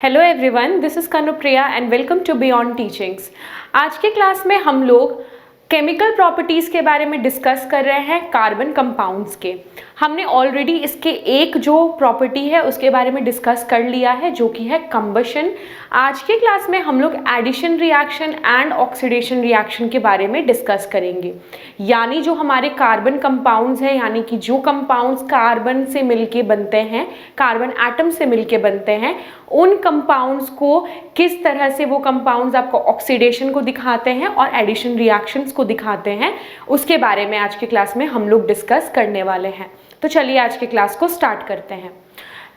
Hello everyone, this is Kanupriya and welcome to beyond teachings. आज के class में हम लोग केमिकल प्रॉपर्टीज़ के बारे में डिस्कस कर रहे हैं कार्बन कंपाउंड्स के। हमने ऑलरेडी इसके एक जो प्रॉपर्टी है उसके बारे में डिस्कस कर लिया है जो कि है कंबशन। आज के क्लास में हम लोग addition reaction and oxidation reaction के बारे में डिस्कस करेंगे। यानी जो हमारे कार्बन कंपाउंड्स हैं, यानी कि जो कंपाउंड्स कार्बन से मिलके बनते हैं, कार्बन एटम से मिलके बनते हैं, उन कंपाउंड्स को किस तरह से वो कंपाउंड्स आपको ऑक्सीडेशन को दिखाते हैं और एडिशन रिएक्शंस को दिखाते हैं, उसके बारे में आज के क्लास में हम लोग डिस्कस करने वाले हैं। तो चलिए आज के क्लास को स्टार्ट करते हैं।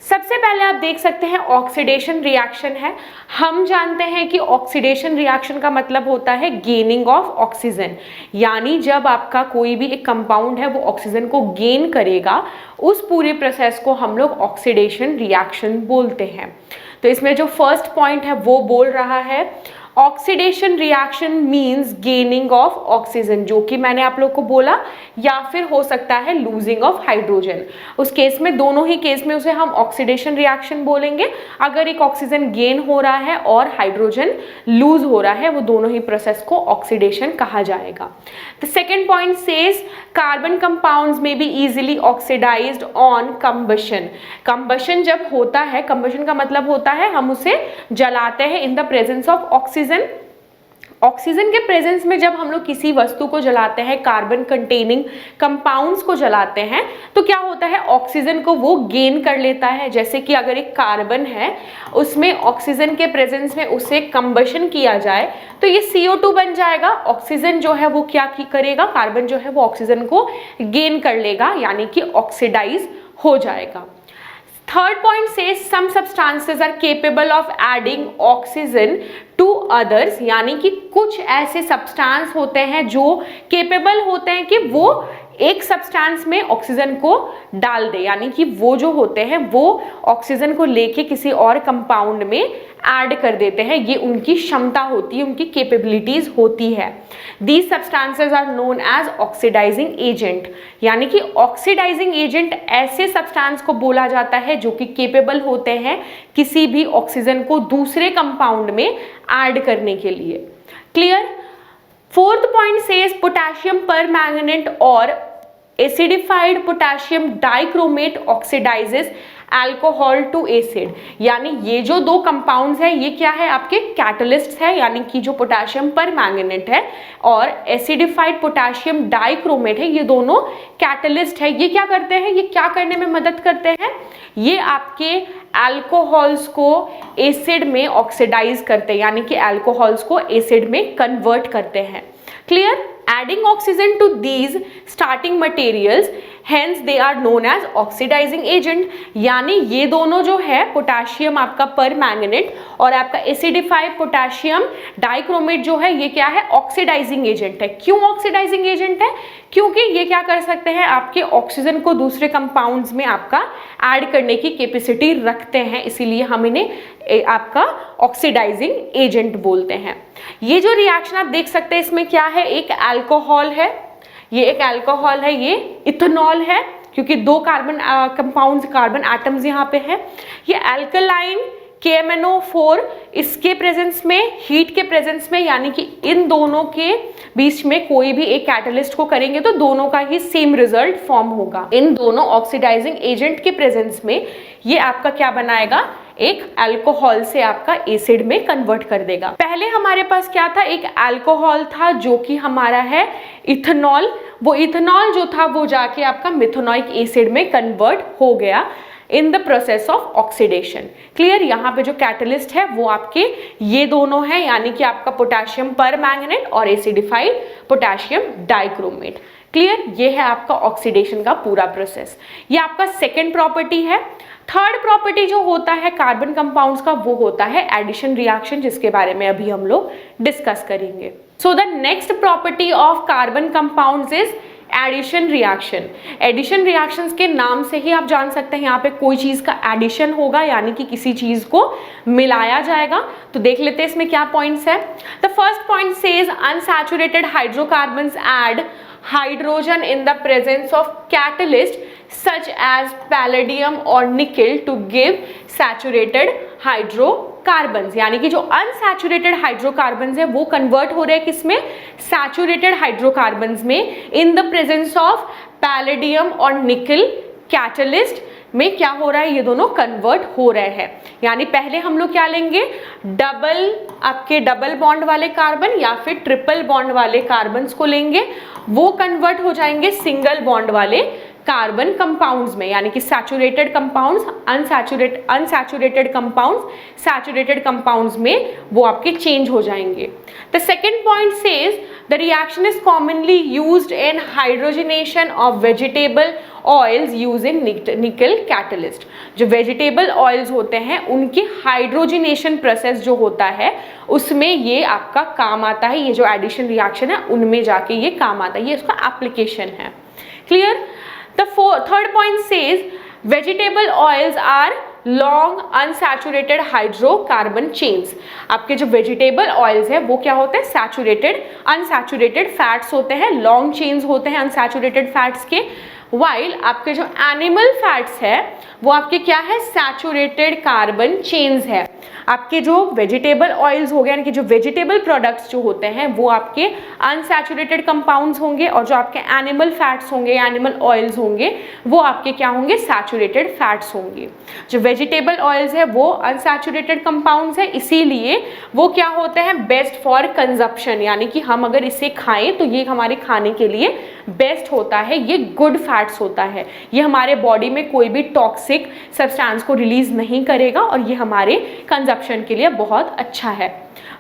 सबसे पहले आप देख सकते हैं ऑक्सीडेशन रिएक्शन है। हम जानते हैं कि ऑक्सीडेशन रिएक्शन का मतलब होता है गेनिंग ऑफ ऑक्सीजन, यानी जब आपका कोई भी एक कंपाउंड है वो ऑक्सीजन को गेन करेगा, उस पूरे प्रोसेस को हम लोग ऑक्सीडेशन रिएक्शन बोलते हैं। तो इसमें जो फर्स्ट पॉइंट है वो बोल रहा है oxidation reaction means gaining of oxygen, जो कि मैंने आप लोग को बोला, या फिर हो सकता है लूजिंग ऑफ हाइड्रोजन। उस केस में, दोनों ही केस में उसे हम ऑक्सीडेशन रिएक्शन बोलेंगे। अगर एक ऑक्सीजन गेन हो रहा है और हाइड्रोजन लूज हो रहा है, वो दोनों ही प्रोसेस को ऑक्सीडेशन कहा जाएगा। The second point says carbon compounds में be easily oxidized on combustion. Combustion जब होता है, कंबशन का मतलब होता है हम उसे जलाते हैं इन the presence of oxygen. Oxygen के प्रेजेंस में जब हम लोग किसी वस्तु को जलाते हैं, कार्बन कंटेनिंग कंपाउंड्स को जलाते हैं, तो क्या होता है, ऑक्सीजन को वो गेन कर लेता है। जैसे कि अगर एक कार्बन है, उसमें ऑक्सीजन के प्रेजेंस में उसे कंबशन किया जाए तो ये CO2 बन जाएगा। ऑक्सीजन जो है वो क्या करेगा, कार्बन जो है वो ऑक्सीजन को गेन कर लेगा, यानी कि ऑक्सीडाइज हो जाएगा। Third point says some substances are capable of adding oxygen to others, यानी कि कुछ ऐसे सब्सटेंस होते हैं जो केपेबल होते हैं कि वो एक सब्सटेंस में ऑक्सीजन को डाल दे, यानी कि वो जो होते हैं वो ऑक्सीजन को लेके किसी और कंपाउंड में ऐड कर देते हैं। ये उनकी क्षमता होती है, उनकी कैपेबिलिटीज होती है। These substances are known as oxidizing agent, यानी कि ऑक्सीडाइजिंग एजेंट ऐसे सब्सटेंस को बोला जाता है जो कि केपेबल होते हैं किसी भी ऑक्सीजन को दूसरे कंपाउंड में ऐड करने के लिए। Clear? Fourth point says potassium permanganate और acidified potassium dichromate oxidizes alcohol to acid, यानी ये जो दो कंपाउंड्स हैं ये क्या है, आपके कैटलिस्ट है, यानी कि जो पोटेशियम परमैंगनेट है और एसिडिफाइड पोटेशियम डाइक्रोमेट है, ये दोनों कैटलिस्ट है। ये क्या करते हैं, ये क्या करने में मदद करते हैं, ये आपके अल्कोहल्स को एसिड में ऑक्सीडाइज करते हैं, यानी कि अल्कोहल्स को एसिड में कन्वर्ट करते हैं। Clear? Adding oxygen to these starting materials, hence they are known as oxidizing agent, यानी ये दोनों जो है पोटेशियम आपका परमैंगनेट और आपका एसिडिफाइड पोटेशियम डाइक्रोमेट जो है, ये क्या है, ऑक्सीडाइजिंग एजेंट है। क्यों ऑक्सीडाइजिंग एजेंट है? क्योंकि ये क्या कर सकते हैं, आपके ऑक्सीजन को दूसरे कंपाउंड्स में आपका ऐड करने की कैपेसिटी रखते हैं, इसीलिए हम इन्हें आपका ऑक्सीडाइजिंग एजेंट बोलते हैं। ये जो रिएक्शन आप देख सकते हैं, इसमें क्या है, एक अल्कोहल है, ये एक अल्कोहल है, ये इथेनॉल है, क्योंकि दो कार्बन कंपाउंड्स, कार्बन एटम्स यहाँ पे है। ये अल्कलाइन KMnO4, इसके प्रेजेंस में, हीट के प्रेजेंस में, यानी कि इन दोनों के बीच में कोई भी एक कैटलिस्ट को करेंगे तो दोनों का ही सेम रिजल्ट फॉर्म होगा। इन दोनों ऑक्सीडाइजिंग एजेंट के प्रेजेंस में ये आपका क्या बनाएगा, एक अल्कोहल से आपका एसिड में कन्वर्ट कर देगा। पहले हमारे पास क्या था, एक अल्कोहल था जो कि हमारा है इथेनॉल। वो इथेनॉल जो था वो जाके आपका मिथेनोइक एसिड में कन्वर्ट हो गया in the process of oxidation. Clear? यहाँ पे जो कैटलिस्ट है वो आपके ये दोनों है, यानी कि आपका पोटेशियम परमैंगनेट और एसिडिफाइड पोटेशियम डाइक्रोमेट। क्लियर? ये है आपका ऑक्सीडेशन का पूरा प्रोसेस। ये आपका सेकेंड प्रॉपर्टी है। थर्ड प्रॉपर्टी जो होता है कार्बन कंपाउंड्स का, वो होता है एडिशन रिएक्शन, जिसके बारे में अभी हम लोग डिस्कस करेंगे। So the next property of carbon compounds is addition reaction. Addition reactions के नाम से ही आप जान सकते हैं यहाँ पे कोई चीज का एडिशन होगा, यानी कि किसी चीज को मिलाया जाएगा। तो देख लेते हैं इसमें क्या पॉइंट्स है। The first point says unsaturated hydrocarbons add hydrogen in the presence of catalyst such as palladium or nickel to give saturated hydrocarbon. Hydrocarbons, यानी कि जो अनसैचुरेटेड हाइड्रोकार्बन्स है वो कन्वर्ट हो रहे हैं किसमें, सैचुरेटेड हाइड्रोकार्बन्स में, इन द प्रेजेंस ऑफ पैलेडियम और निकल कैटलिस्ट में क्या हो रहा है, ये दोनों कन्वर्ट हो रहे हैं। यानी पहले हम लोग क्या लेंगे, डबल बॉन्ड वाले कार्बन या फिर ट्रिपल बॉन्ड वाले कार्बन्स को लेंगे, वो कन्वर्ट हो जाएंगे सिंगल बॉन्ड वाले कार्बन कंपाउंड्स में, यानी कि saturated compounds unsaturated compounds saturated compounds में वो आपके चेंज हो जाएंगे। The second point says the reaction is commonly used in hydrogenation of vegetable oils using निकल कैटलिस्ट। जो वेजिटेबल ऑयल्स होते हैं उनकी हाइड्रोजनेशन प्रोसेस जो होता है उसमें ये आपका काम आता है, ये जो एडिशन रिएक्शन है उनमें जाके ये काम आता है, ये इसका एप्लीकेशन है। Clear? The third point says vegetable oils are long unsaturated hydrocarbon chains। आपके जो वेजिटेबल ऑयल्स है वो क्या होते हैं, सैचुरेटेड अनसैचुरेटेड फैट्स होते हैं, लॉन्ग चेन्स होते हैं अनसैचुरेटेड फैट्स के। वाइल आपके जो एनिमल फैट्स है वो आपके क्या है, सैचुरेटेड कार्बन चेन्स है। आपके जो वेजिटेबल ऑयल्स हो गए, यानी कि जो वेजिटेबल प्रोडक्ट्स जो होते हैं वो आपके अनसैचुरेटेड कंपाउंड्स होंगे, और जो आपके एनिमल फैट्स होंगे, एनिमल ऑयल्स होंगे वो आपके क्या होंगे, सैचुरेटेड फैट्स होंगे। जो वेजिटेबल ऑयल्स है वो अनसैचुरेटेड कंपाउंड्स है, इसीलिए वो क्या होते हैं, बेस्ट फॉर कंजप्शन, यानी कि हम अगर इसे खाएं तो ये हमारे खाने के लिए बेस्ट होता है, ये गुड फैट्स होता है, ये हमारे बॉडी में कोई भी टॉक्सिक सब्सटेंस को रिलीज नहीं करेगा और ये हमारे कंजप्शन के लिए बहुत अच्छा है।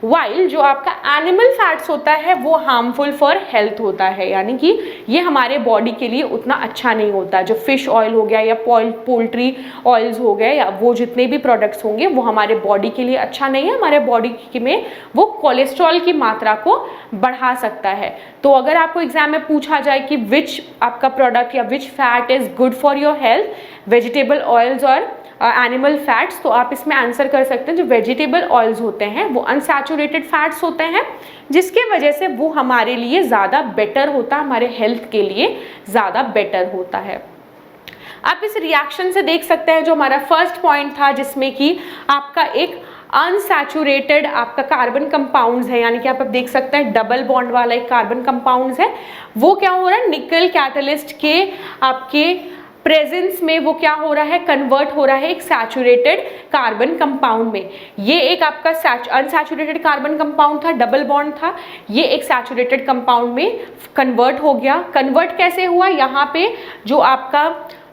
वाइल जो आपका एनिमल फैट्स होता है वो हार्मफुल फॉर हेल्थ होता है, यानी कि ये हमारे बॉडी के लिए उतना अच्छा नहीं होता। जो फिश ऑयल हो गया या पोल्ट्री ऑयल्स हो गए या वो जितने भी प्रोडक्ट्स होंगे वो हमारे बॉडी के लिए अच्छा नहीं है, हमारे बॉडी में वो कोलेस्ट्रॉल की मात्रा को बढ़ा सकता है। तो अगर आपको एग्जाम में पूछा जाए कि विच आपका प्रोडक्ट या which fat is good for your health, vegetable oils और एनिमल फैट्स, तो आप इसमें आंसर कर सकते हैं जो वेजिटेबल ऑयल्स होते हैं वो अनसैचुरेटेड फैट्स होते हैं, जिसके वजह से वो हमारे लिए ज़्यादा बेटर होता है, हमारे हेल्थ के लिए ज़्यादा बेटर होता है। आप इस रिएक्शन से देख सकते हैं जो हमारा फर्स्ट पॉइंट था जिसमें कि आपका एक अनसैचुरेटेड आपका कार्बन कंपाउंड्स है, यानी कि आप देख सकते हैं डबल बॉन्ड वाला एक कार्बन कंपाउंड्स है, वो क्या हो रहा है, निकल कैटलिस्ट के आपके प्रेजेंस में वो क्या हो रहा है, कन्वर्ट हो रहा है एक सैचुरेटेड कार्बन कंपाउंड में। ये एक आपका अनसैचुरेटेड कार्बन कंपाउंड था, डबल बॉन्ड था, ये एक सैचुरेटेड कंपाउंड में कन्वर्ट हो गया। कन्वर्ट कैसे हुआ, यहाँ पे जो आपका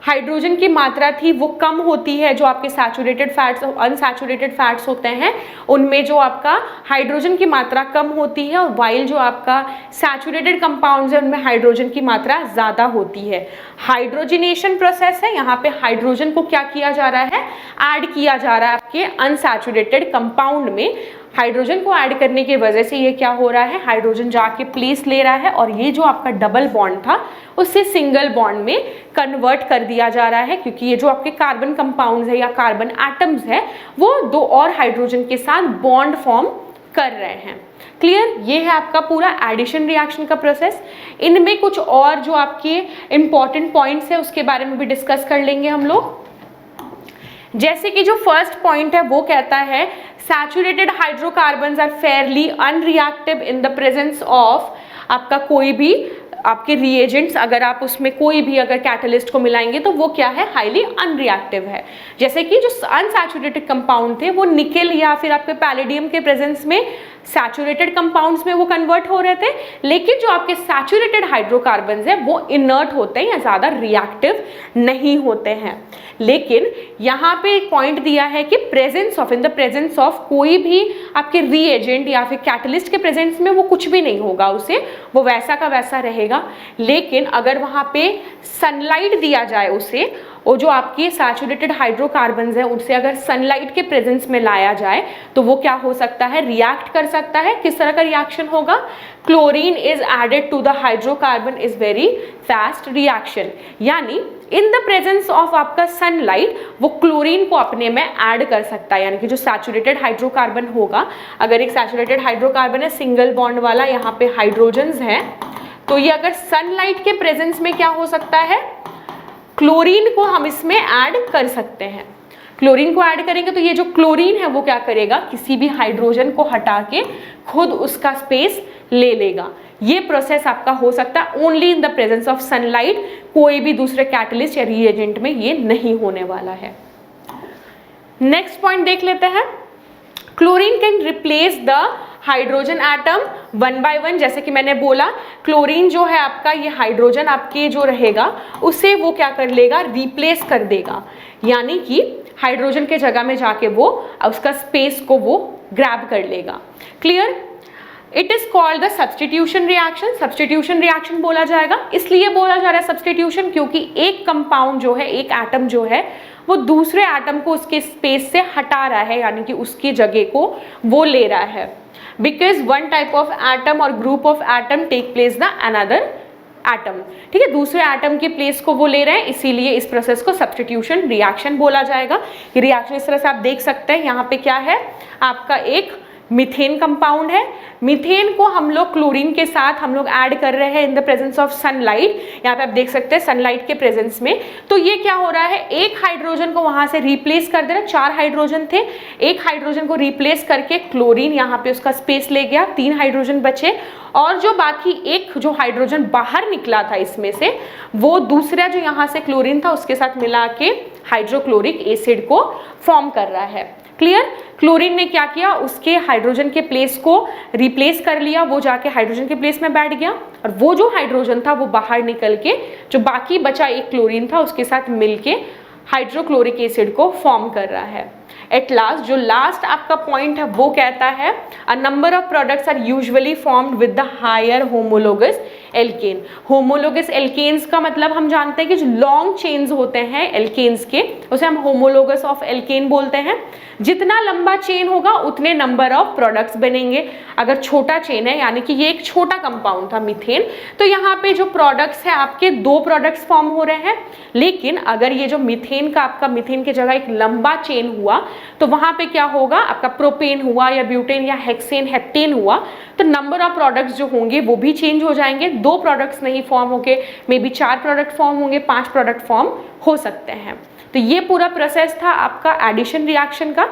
हाइड्रोजन की मात्रा थी वो कम होती है, जो आपके सैचुरेटेड फैट्स और अनसैचुरेटेड फैट्स होते हैं उनमें जो आपका हाइड्रोजन की मात्रा कम होती है, और वाइल जो आपका सैचुरेटेड कंपाउंड्स है उनमें हाइड्रोजन की मात्रा ज़्यादा होती है। हाइड्रोजनेशन प्रोसेस है, यहाँ पे हाइड्रोजन को क्या किया जा रहा है, ऐड किया जा रहा है आपके अनसैचुरेटेड कंपाउंड में। हाइड्रोजन को ऐड करने की वजह से ये क्या हो रहा है, हाइड्रोजन जाके प्लेस ले रहा है और ये जो आपका डबल बॉन्ड था उससे सिंगल बॉन्ड में कन्वर्ट कर दिया जा रहा है, क्योंकि ये जो आपके कार्बन कंपाउंड्स है या कार्बन एटम्स है वो दो और हाइड्रोजन के साथ बॉन्ड फॉर्म कर रहे हैं। क्लियर? ये है आपका पूरा एडिशन रिएक्शन का प्रोसेस। इनमें कुछ और जो आपके इंपॉर्टेंट पॉइंट्स है उसके बारे में भी डिस्कस कर लेंगे हम लोग। जैसे कि जो फर्स्ट पॉइंट है वो कहता है saturated hydrocarbons are fairly unreactive in the presence of आपका कोई भी आपके रिएजेंट्स, अगर आप उसमें कोई भी अगर कैटलिस्ट को मिलाएंगे तो वो क्या है, हाईली अनरिएक्टिव है। जैसे कि जो अनसैचुरेटेड कंपाउंड थे वो निकल या फिर आपके पैलेडियम के प्रेजेंस में सैचुरेटेड कंपाउंड्स में वो कन्वर्ट हो रहे थे, लेकिन जो आपके सैचुरेटेड हाइड्रोकार्बन्स है वो इनर्ट होते हैं या ज़्यादा रिएक्टिव नहीं होते हैं। लेकिन यहाँ पे एक पॉइंट दिया है कि इन द प्रेजेंस ऑफ कोई भी आपके रीएजेंट या फिर कैटलिस्ट के प्रेजेंस में वो कुछ भी नहीं होगा, उसे वो वैसा का वैसा रहेगा। लेकिन अगर वहाँ पे सनलाइट दिया जाए उसे, और जो आपके सैचुरेटेड हाइड्रोकार्बन्स हैं उनसे अगर सनलाइट के प्रेजेंस में लाया जाए तो वो क्या हो सकता है, रिएक्ट कर सकता है। किस तरह का रिएक्शन होगा, chlorine is added to the hydrocarbon is very fast reaction, यानी इन द प्रेजेंस ऑफ आपका सनलाइट वो क्लोरीन को अपने में ऐड कर सकता है। यानी कि जो सैचुरेटेड हाइड्रोकार्बन होगा, अगर एक सैचुरेटेड हाइड्रोकार्बन है सिंगल बॉन्ड वाला, यहाँ पे हाइड्रोजन्स हैं, तो ये अगर सनलाइट के प्रेजेंस में क्या हो सकता है, क्लोरीन को हम इसमें ऐड कर सकते हैं। क्लोरीन को ऐड करेंगे तो ये जो क्लोरीन है वो क्या करेगा, किसी भी हाइड्रोजन को हटा के खुद उसका स्पेस ले लेगा। ये प्रोसेस आपका हो सकता है only in the presence of sunlight, कोई भी दूसरे कैटलिस्ट या रिएजेंट में ये नहीं होने वाला है। नेक्स्ट पॉइंट देख लेते हैं, chlorine can replace the hydrogen atom one by one. जैसे कि मैंने बोला, क्लोरीन जो है आपका, ये हाइड्रोजन आपके जो रहेगा उसे वो क्या कर लेगा, रिप्लेस कर देगा, यानी कि हाइड्रोजन के जगह में जाके वो उसका स्पेस को वो ग्रैब कर लेगा। Clear? It is called the substitution reaction. Substitution reaction बोला जाएगा, इसलिए बोला जा रहा है सब्स्टिट्यूशन क्योंकि एक कंपाउंड जो है, एक एटम जो है वो दूसरे एटम को उसके स्पेस से हटा रहा है, यानी कि उसकी जगह को वो ले रहा है। Because one type of atom और group of atom take place the another atom, ठीक है, दूसरे एटम के प्लेस को वो ले रहे हैं, इसीलिए इस प्रोसेस को सब्स्टिट्यूशन रिएक्शन बोला जाएगा। ये रिएक्शन इस तरह से आप देख सकते हैं, यहाँ पे क्या है आपका एक मीथेन कंपाउंड है। मीथेन को हम लोग क्लोरीन के साथ हम लोग ऐड कर रहे हैं इन द प्रेजेंस ऑफ सनलाइट। यहाँ पे आप देख सकते हैं सनलाइट के प्रेजेंस में, तो ये क्या हो रहा है, एक हाइड्रोजन को वहां से रिप्लेस कर दे रहा है। 4 हाइड्रोजन थे, एक हाइड्रोजन को रिप्लेस करके क्लोरीन यहाँ पे उसका स्पेस ले गया, 3 हाइड्रोजन बचे, और जो बाकी एक जो हाइड्रोजन बाहर निकला था इसमें से, वो दूसरा जो यहाँ से क्लोरीन था उसके साथ मिला के हाइड्रोक्लोरिक एसिड को फॉर्म कर रहा है। क्लियर? क्लोरीन ने क्या किया, उसके हाइड्रोजन के प्लेस को रिप्लेस कर लिया, वो जाके हाइड्रोजन के प्लेस में बैठ गया, और वो जो हाइड्रोजन था वो बाहर निकल के जो बाकी बचा एक क्लोरीन था उसके साथ मिलके हाइड्रोक्लोरिक एसिड को फॉर्म कर रहा है। एट लास्ट, जो लास्ट आपका पॉइंट है वो कहता है a number of products are usually formed with the higher homologous alkane. Homologous alkanes का मतलब हम जानते हैं कि जो लॉन्ग चेन्स होते हैं एल्केन्स के, उसे हम होमोलोगस ऑफ एल्केन बोलते हैं। जितना लंबा चेन होगा उतने नंबर ऑफ प्रोडक्ट्स बनेंगे। अगर छोटा चेन है, यानी कि ये एक छोटा कंपाउंड था मीथेन, तो यहाँ पे जो प्रोडक्ट्स है आपके 2 प्रोडक्ट्स फॉर्म हो रहे हैं। लेकिन अगर ये जो मीथेन का आपका मीथेन की जगह एक लंबा चेन हुआ तो वहां पे क्या होगा, आपका प्रोपेन हुआ या ब्यूटेन या हेक्सेन हेप्टेन हुआ, तो नंबर ऑफ प्रोडक्ट्स जो होंगे वो भी चेंज हो जाएंगे। 2 प्रोडक्ट्स नहीं फॉर्म होके मे बी 4 प्रोडक्ट फॉर्म होंगे, 5 प्रोडक्ट फॉर्म हो सकते हैं। तो ये पूरा प्रोसेस था आपका एडिशन रिएक्शन का।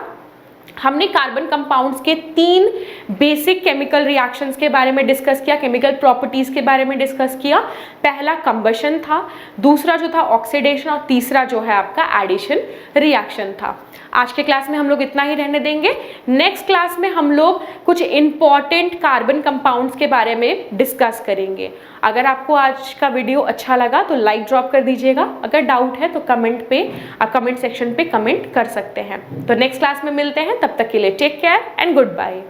हमने कार्बन कंपाउंड्स के 3 बेसिक केमिकल रिएक्शंस के बारे में डिस्कस किया, केमिकल प्रॉपर्टीज के बारे में डिस्कस किया। पहला कंबशन था, दूसरा जो था ऑक्सीडेशन, और तीसरा जो है आपका एडिशन रिएक्शन था। आज के क्लास में हम लोग इतना ही रहने देंगे। नेक्स्ट क्लास में हम लोग कुछ इंपॉर्टेंट कार्बन कंपाउंड्स के बारे में डिस्कस करेंगे। अगर आपको आज का वीडियो अच्छा लगा तो लाइक ड्रॉप कर दीजिएगा, अगर डाउट है तो कमेंट सेक्शन पे कमेंट कर सकते हैं। तो नेक्स्ट क्लास में मिलते हैं, तब तक के लिए take care and good bye.